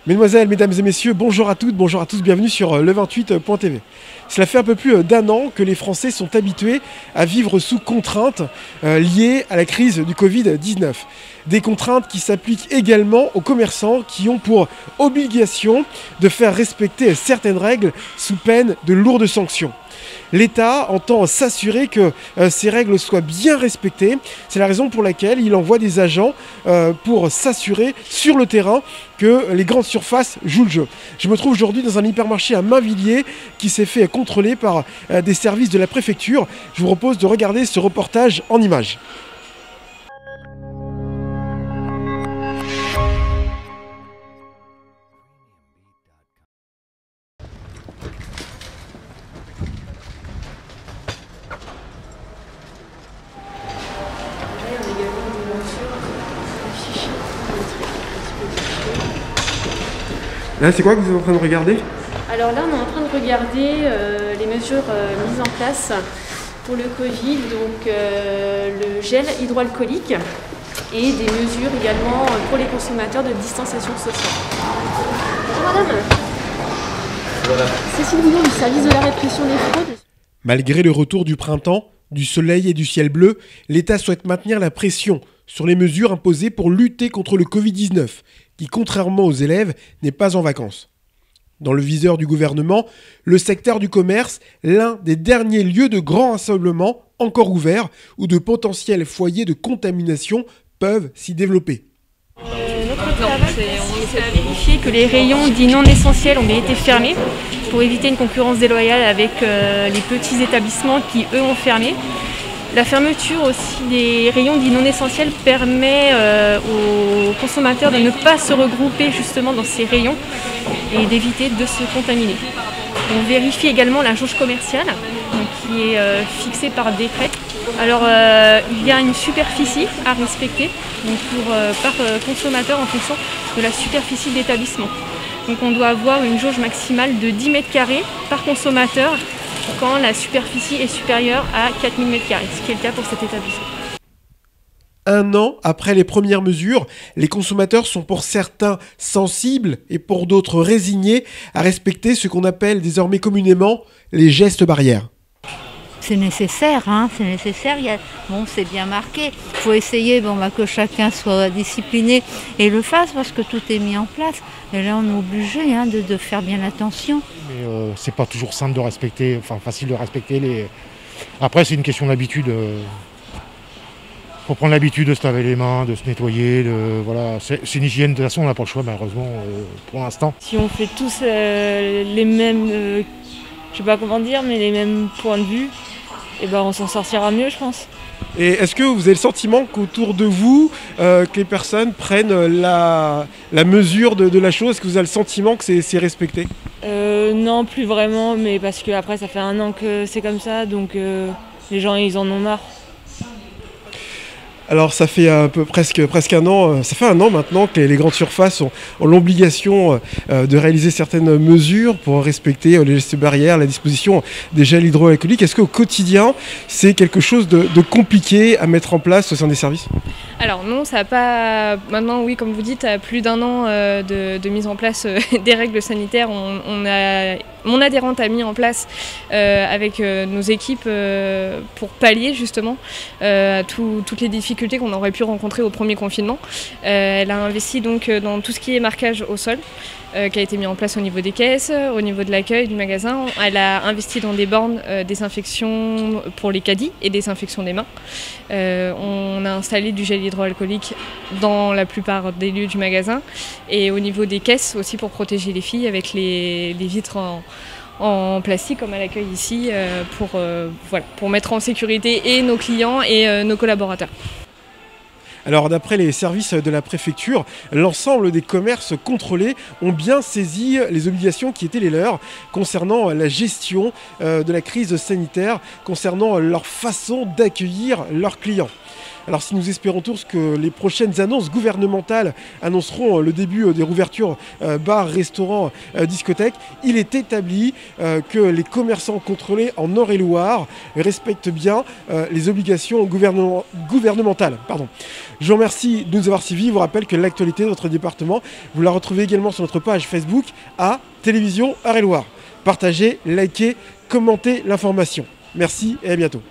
Mesdemoiselles, mesdames et messieurs, bonjour à toutes, bonjour à tous, bienvenue sur le28.tv. Cela fait un peu plus d'un an que les Français sont habitués à vivre sous contraintes liées à la crise du Covid-19. Des contraintes qui s'appliquent également aux commerçants qui ont pour obligation de faire respecter certaines règles sous peine de lourdes sanctions. L'État entend s'assurer que ces règles soient bien respectées. C'est la raison pour laquelle il envoie des agents pour s'assurer sur le terrain que les grandes surfaces jouent le jeu. Je me trouve aujourd'hui dans un hypermarché à Mainvilliers qui s'est fait contrôler par des services de la préfecture. Je vous propose de regarder ce reportage en images. Là, c'est quoi que vous êtes en train de regarder? Alors là, on est en train de regarder les mesures mises en place pour le Covid, donc le gel hydroalcoolique et des mesures également pour les consommateurs de distanciation sociale. Bonjour madame. Voilà. Cécile Bouillon du service de la répression des fraudes. Malgré le retour du printemps, du soleil et du ciel bleu, l'État souhaite maintenir la pression sur les mesures imposées pour lutter contre le Covid-19, qui, contrairement aux élèves, n'est pas en vacances. Dans le viseur du gouvernement, le secteur du commerce, l'un des derniers lieux de grand rassemblement encore ouverts, où de potentiels foyers de contamination peuvent s'y développer. Notre travail, on essaie de vérifier que les rayons dits non essentiels ont bien été fermés pour éviter une concurrence déloyale avec les petits établissements qui, eux, ont fermé. La fermeture aussi des rayons dits non essentiels permet aux consommateurs de ne pas se regrouper justement dans ces rayons et d'éviter de se contaminer. On vérifie également la jauge commerciale donc, qui est fixée par décret. Alors il y a une superficie à respecter donc par consommateur en fonction de la superficie de l'établissement. Donc on doit avoir une jauge maximale de 10 mètres carrés par consommateur quand la superficie est supérieure à 4000 m², ce qui est le cas pour cet établissement. Un an après les premières mesures, les consommateurs sont pour certains sensibles et pour d'autres résignés à respecter ce qu'on appelle désormais communément les gestes barrières. C'est nécessaire, c'est nécessaire. Bon, c'est bien marqué. Il faut essayer que chacun soit discipliné et le fasse parce que tout est mis en place. Et là, on est obligé de faire bien attention. Mais c'est pas toujours simple de respecter, facile de respecter les. Après, c'est une question d'habitude. Faut prendre l'habitude de se laver les mains, de se nettoyer. Voilà, c'est une hygiène. De toute façon, on n'a pas le choix, malheureusement, pour l'instant. Si on fait tous les mêmes, je sais pas comment dire, mais les mêmes points de vue, et on s'en sortira mieux, je pense. Et est-ce que vous avez le sentiment qu'autour de vous, que les personnes prennent la mesure de la chose? Est-ce que vous avez le sentiment que c'est respecté? Non, plus vraiment, mais parce que après ça fait un an que c'est comme ça, donc les gens ils en ont marre. Alors ça fait presque un an, ça fait un an maintenant que les grandes surfaces ont l'obligation de réaliser certaines mesures pour respecter les gestes barrières, la disposition des gels hydroalcooliques. Est-ce qu'au quotidien, c'est quelque chose de compliqué à mettre en place au sein des services? Alors non, ça n'a pas... Maintenant, oui, comme vous dites, à plus d'un an de mise en place des règles sanitaires, mon adhérente a mis en place avec nos équipes pour pallier justement toutes les difficultés qu'on aurait pu rencontrer au premier confinement. Elle a investi donc dans tout ce qui est marquage au sol, qui a été mis en place au niveau des caisses, au niveau de l'accueil du magasin. Elle a investi dans des bornes désinfection pour les caddies et désinfection des mains. On a installé du gel hydroalcoolique dans la plupart des lieux du magasin et au niveau des caisses aussi pour protéger les filles avec les vitres en plastique comme à l'accueil ici pour mettre en sécurité et nos clients et nos collaborateurs. Alors d'après les services de la préfecture, l'ensemble des commerces contrôlés ont bien saisi les obligations qui étaient les leurs concernant la gestion de la crise sanitaire, concernant leur façon d'accueillir leurs clients. Alors si nous espérons tous que les prochaines annonces gouvernementales annonceront le début des rouvertures bars, restaurants, discothèques, il est établi que les commerçants contrôlés en Eure-et-Loir respectent bien les obligations gouvernementales. Je vous remercie de nous avoir suivis. Je vous rappelle que l'actualité de votre département, vous la retrouvez également sur notre page Facebook à Télévision Eure-et-Loir. Partagez, likez, commentez l'information. Merci et à bientôt.